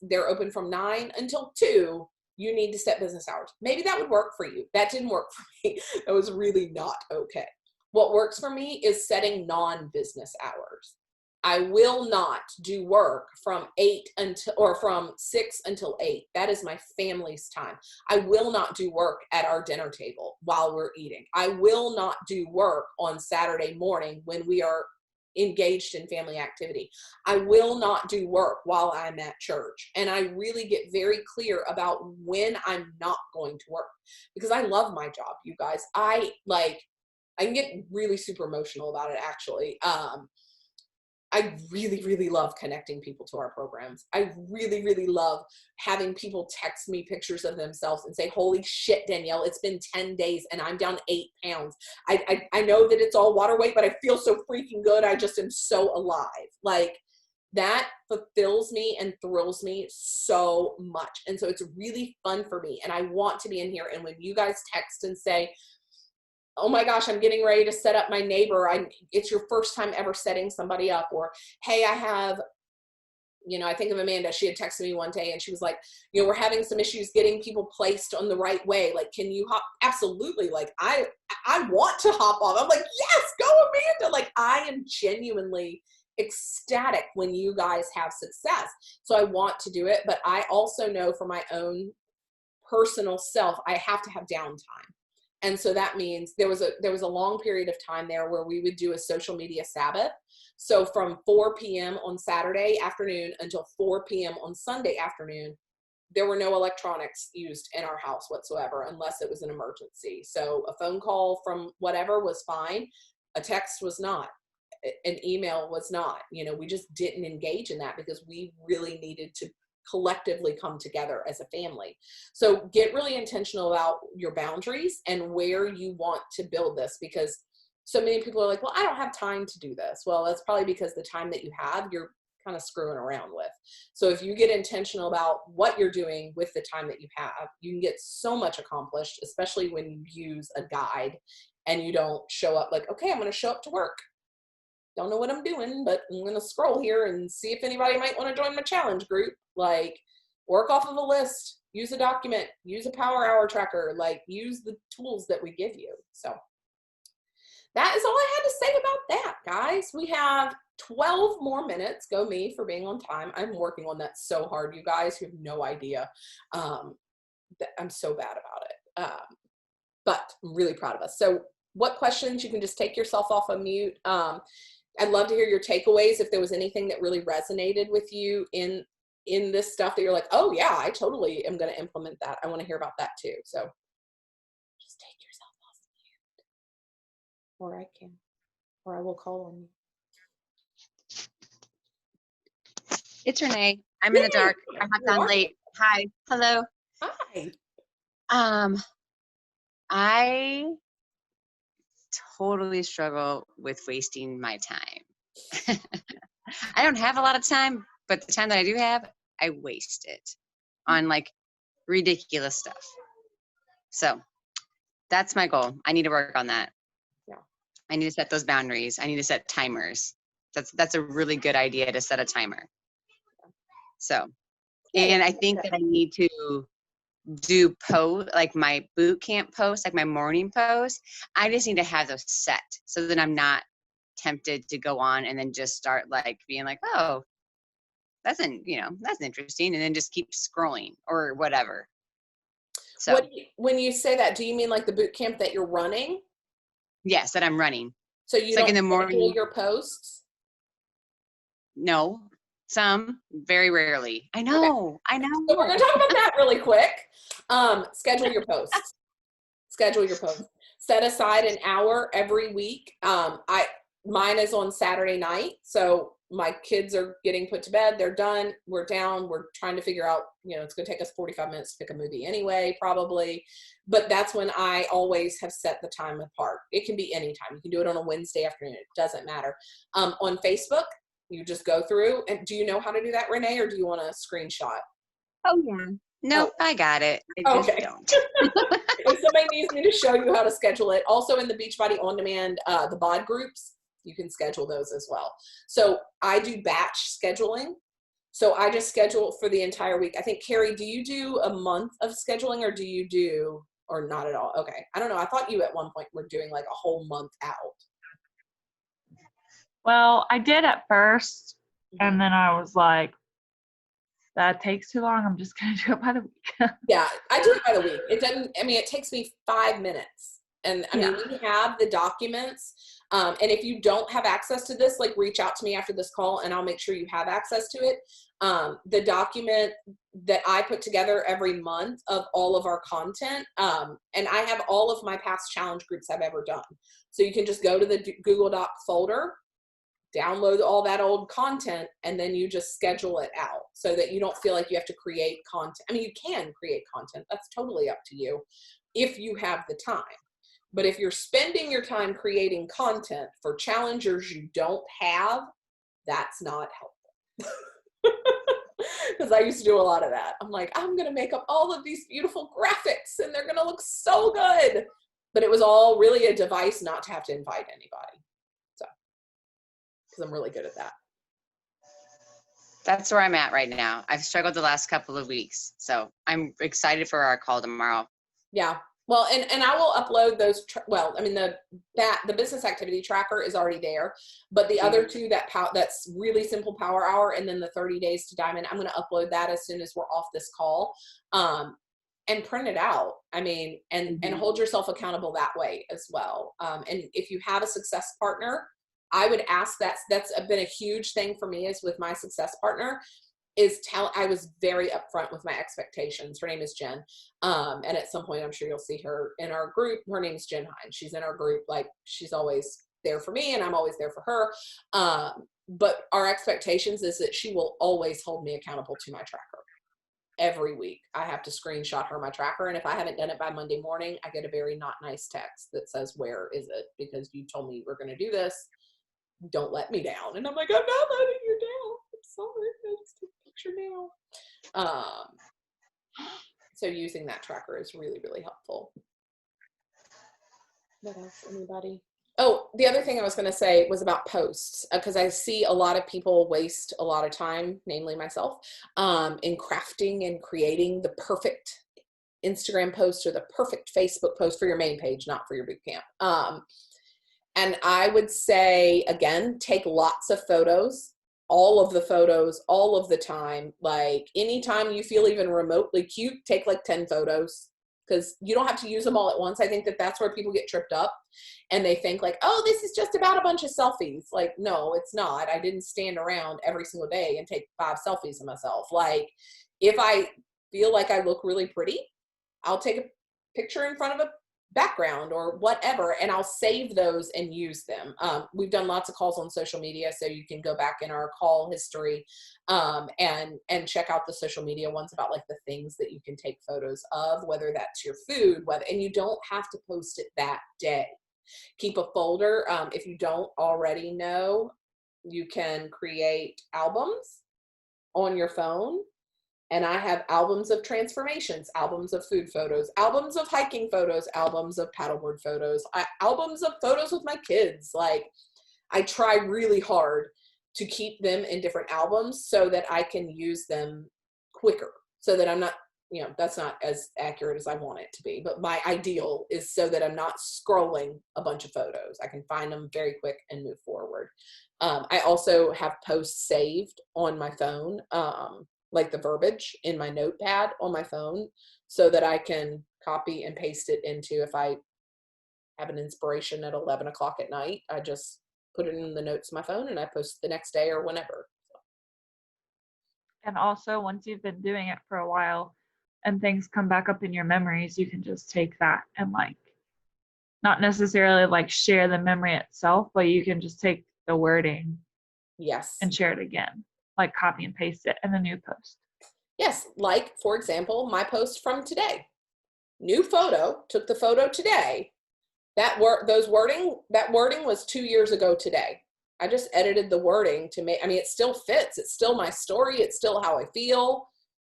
they're open from 9 until 2. You need to set business hours. Maybe that would work for you. That didn't work for me. That was really not okay. What works for me is setting non-business hours. I will not do work from 6 until 8. That is my family's time. I will not do work at our dinner table while we're eating. I will not do work on Saturday morning when we are engaged in family activity. I will not do work while I'm at church. And I really get very clear about when I'm not going to work because I love my job, you guys. I can get really super emotional about it actually. I really, really love connecting people to our programs. I really, really love having people text me pictures of themselves and say, holy shit, Danielle, it's been 10 days and I'm down 8 pounds. I know that it's all water weight, but I feel so freaking good. I just am so alive. Like that fulfills me and thrills me so much. And so it's really fun for me. And I want to be in here. And when you guys text and say, oh my gosh, I'm getting ready to set up my neighbor. It's your first time ever setting somebody up. Or, hey, I have, I think of Amanda, she had texted me one day and she was like, we're having some issues getting people placed on the right way. Like, can you hop? Absolutely. Like, I want to hop off. I'm like, yes, go Amanda. Like, I am genuinely ecstatic when you guys have success. So I want to do it, but I also know for my own personal self, I have to have downtime. And so that means there was a long period of time there where we would do a social media Sabbath. So from 4 p.m. on Saturday afternoon until 4 p.m. on Sunday afternoon, there were no electronics used in our house whatsoever unless it was an emergency. So a phone call from whatever was fine. A text was not. An email was not. We just didn't engage in that because we really needed to collectively come together as a family. So get really intentional about your boundaries and where you want to build this, because so many people are like, well, I don't have time to do this. Well, that's probably because the time that you have, you're kind of screwing around with. So if you get intentional about what you're doing with the time that you have, you can get so much accomplished, especially when you use a guide and you don't show up like, okay, I'm going to show up to work. Don't know what I'm doing, but I'm going to scroll here and see if anybody might want to join my challenge group. Like, work off of a list, use a document, use a power hour tracker, like use the tools that we give you. So that is all I had to say about that, guys. We have 12 more minutes. Go me for being on time. I'm working on that so hard, you guys. You have no idea. I'm so bad about it. But I'm really proud of us. So what questions? You can just take yourself off of mute. I'd love to hear your takeaways. If there was anything that really resonated with you in this stuff that you're like, oh yeah, I totally am going to implement that. I want to hear about that too. So just take yourself off mute. Or I can, or I will call on you. It's Renee. I'm in the dark. I hopped on late. Hi. Hello. Hi. I totally struggle with wasting my time. I don't have a lot of time, but the time that I do have, I waste it on like ridiculous stuff. So that's my goal. I need to work on that. Yeah. I need to set those boundaries. I need to set timers. That's a really good idea to set a timer. So, and I think that I need to do like my boot camp posts, like my morning posts. I just need to have those set so that I'm not tempted to go on and then just start like being like, oh, that's interesting, and then just keep scrolling or whatever. So when you say that, do you mean like the boot camp that you're running? Yes, that I'm running. So you don't like in the morning your posts? No, some, very rarely. I know. Okay. I know. So we're going to talk about that really quick. Schedule your posts. Schedule your posts. Set aside an hour every week. Mine is on Saturday night. So my kids are getting put to bed. They're done. We're down. We're trying to figure out, it's going to take us 45 minutes to pick a movie anyway, probably. But that's when I always have set the time apart. It can be anytime. You can do it on a Wednesday afternoon. It doesn't matter. On Facebook, you just go through. And do you know how to do that, Renee, or do you want a screenshot? Oh, yeah. Nope, I got it. I just don't. If somebody needs me to show you how to schedule it, also in the Beachbody On Demand, the bod groups, you can schedule those as well. So I do batch scheduling. So I just schedule for the entire week. I think, Carrie, do you do a month of scheduling or not at all? Okay. I don't know. I thought you at one point were doing like a whole month out. Well, I did at first, and then I was like, that takes too long. I'm just going to do it by the week. Yeah, I do it by the week. It takes me 5 minutes. And we have the documents. And if you don't have access to this, like reach out to me after this call and I'll make sure you have access to it. The document that I put together every month of all of our content. And I have all of my past challenge groups I've ever done. So you can just go to the Google Doc folder, download all that old content, and then you just schedule it out so that you don't feel like you have to create content. You can create content. That's totally up to you if you have the time. But if you're spending your time creating content for challengers you don't have, that's not helpful. Because I used to do a lot of that. I'm like, I'm going to make up all of these beautiful graphics and they're going to look so good. But it was all really a device not to have to invite anybody. Because I'm really good at that. That's where I'm at right now. I've struggled the last couple of weeks. So I'm excited for our call tomorrow. Yeah. Well, and I will upload those. The business activity tracker is already there, but the other two, that's really simple power hour, and then the 30 days to diamond, I'm going to upload that as soon as we're off this call, and print it out. And hold yourself accountable that way as well. And if you have a success partner, I would ask that's been a huge thing for me is with my success partner. I was very upfront with my expectations. Her name is Jen. And at some point, I'm sure you'll see her in our group. Her name's Jen Hines. She's in our group. Like, she's always there for me and I'm always there for her. But our expectations is that she will always hold me accountable to my tracker. Every week I have to screenshot her my tracker. And if I haven't done it by Monday morning, I get a very not nice text that says, where is it? Because you told me you were going to do this. Don't let me down. And I'm like, I'm not letting you down. I'm sorry. I just took a picture now. So using that tracker is really, really helpful. What else? Anybody? Oh, the other thing I was going to say was about posts, because I see a lot of people waste a lot of time, namely myself, in crafting and creating the perfect Instagram post or the perfect Facebook post for your main page, not for your boot camp. And I would say, again, take lots of photos, all of the photos, all of the time. Like anytime you feel even remotely cute, take like 10 photos, because you don't have to use them all at once. I think that that's where people get tripped up and they think like, oh, this is just about a bunch of selfies. Like, no, it's not. I didn't stand around every single day and take 5 selfies of myself. Like if I feel like I look really pretty, I'll take a picture in front of a background or whatever, and I'll save those and use them. We've done lots of calls on social media, so you can go back in our call history and check out the social media ones about like the things that you can take photos of, whether that's your food, and you don't have to post it that day. Keep a folder. If you don't already know, you can create albums on your phone. And I have albums of transformations, albums of food photos, albums of hiking photos, albums of paddleboard photos, albums of photos with my kids. Like I try really hard to keep them in different albums so that I can use them quicker, so that I'm not, that's not as accurate as I want it to be, but my ideal is so that I'm not scrolling a bunch of photos. I can find them very quick and move forward. I also have posts saved on my phone, like the verbiage in my notepad on my phone, so that I can copy and paste it into, if I have an inspiration at 11 o'clock at night, I just put it in the notes of my phone and I post it the next day or whenever. And also, once you've been doing it for a while and things come back up in your memories, you can just take that and like, not necessarily like share the memory itself, but you can just take the wording Yes. and share it again, like copy and paste it in a new post. Yes. Like, for example, my post from today. New photo, took the photo today. That wording was 2 years ago today. I just edited the wording to make, it still fits. It's still my story. It's still how I feel.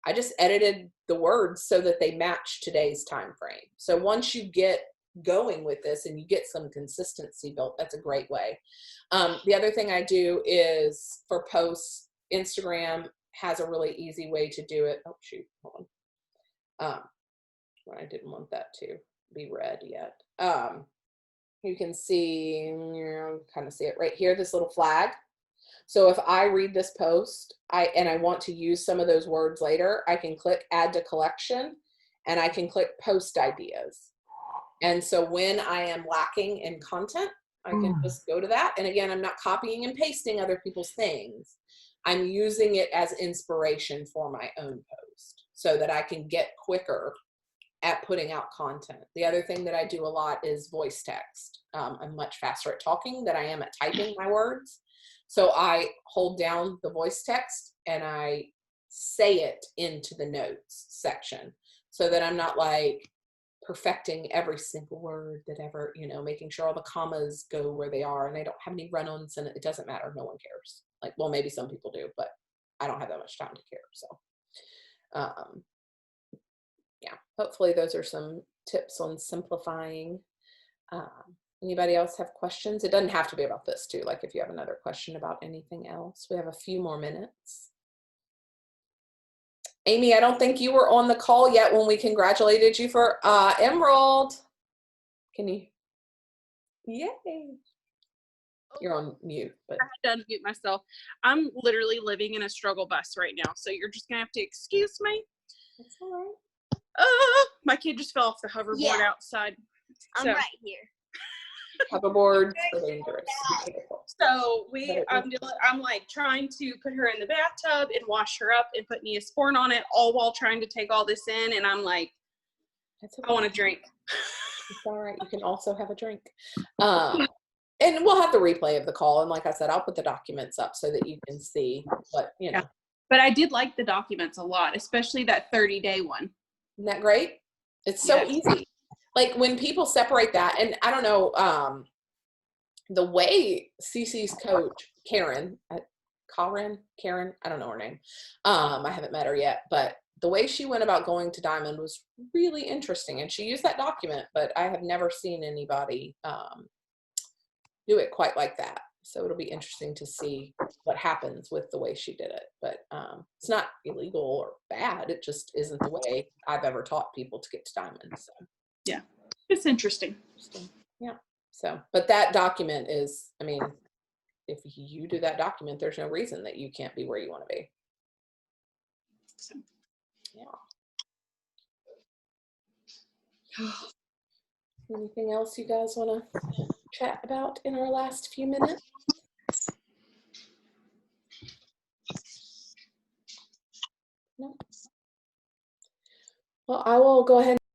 I just edited the words so that they match today's time frame. So once you get going with this and you get some consistency built, that's a great way. The other thing I do is for posts, Instagram has a really easy way to do it. Oh, shoot, hold on. I didn't want that to be read yet. You can see, kind of see it right here, this little flag. So if I read this post and I want to use some of those words later, I can click add to collection and I can click post ideas. And so when I am lacking in content, I can just go to that. And again, I'm not copying and pasting other people's things. I'm using it as inspiration for my own post so that I can get quicker at putting out content. The other thing that I do a lot is voice text. I'm much faster at talking than I am at typing my words. So I hold down the voice text and I say it into the notes section so that I'm not like perfecting every single word that ever, making sure all the commas go where they are and I don't have any run-ons, and it doesn't matter. No one cares. Like, well, maybe some people do, but I don't have that much time to care. So, yeah, hopefully those are some tips on simplifying. Anybody else have questions? It doesn't have to be about this too. Like if you have another question about anything else, we have a few more minutes. Amy, I don't think you were on the call yet when we congratulated you for Emerald. Can you? Yay. You're on mute. But I had to unmute myself. I'm literally living in a struggle bus right now, so you're just going to have to excuse me. That's all right. My kid just fell off the hoverboard outside. I'm right here. Hoverboards are dangerous. So I'm like trying to put her in the bathtub and wash her up and put Neosporin on it, all while trying to take all this in. And I'm like, I want a drink. It's all right. You can also have a drink. And we'll have the replay of the call. And like I said, I'll put the documents up so that you can see what, Yeah. But I did like the documents a lot, especially that 30-day one. Isn't that great? It's so easy. Like when people separate that, and I don't know, the way Cece's coach, Karen, I don't know her name. I haven't met her yet, but the way she went about going to Diamond was really interesting. And she used that document, but I have never seen anybody do it quite like that. So it'll be interesting to see what happens with the way she did it. But it's not illegal or bad. It just isn't the way I've ever taught people to get to Diamond. So yeah, it's interesting. Yeah. So, but that document is, I mean, if you do that document, there's no reason that you can't be where you want to be. So. Yeah. Anything else you guys want to chat about in our last few minutes? No. Well, I will go ahead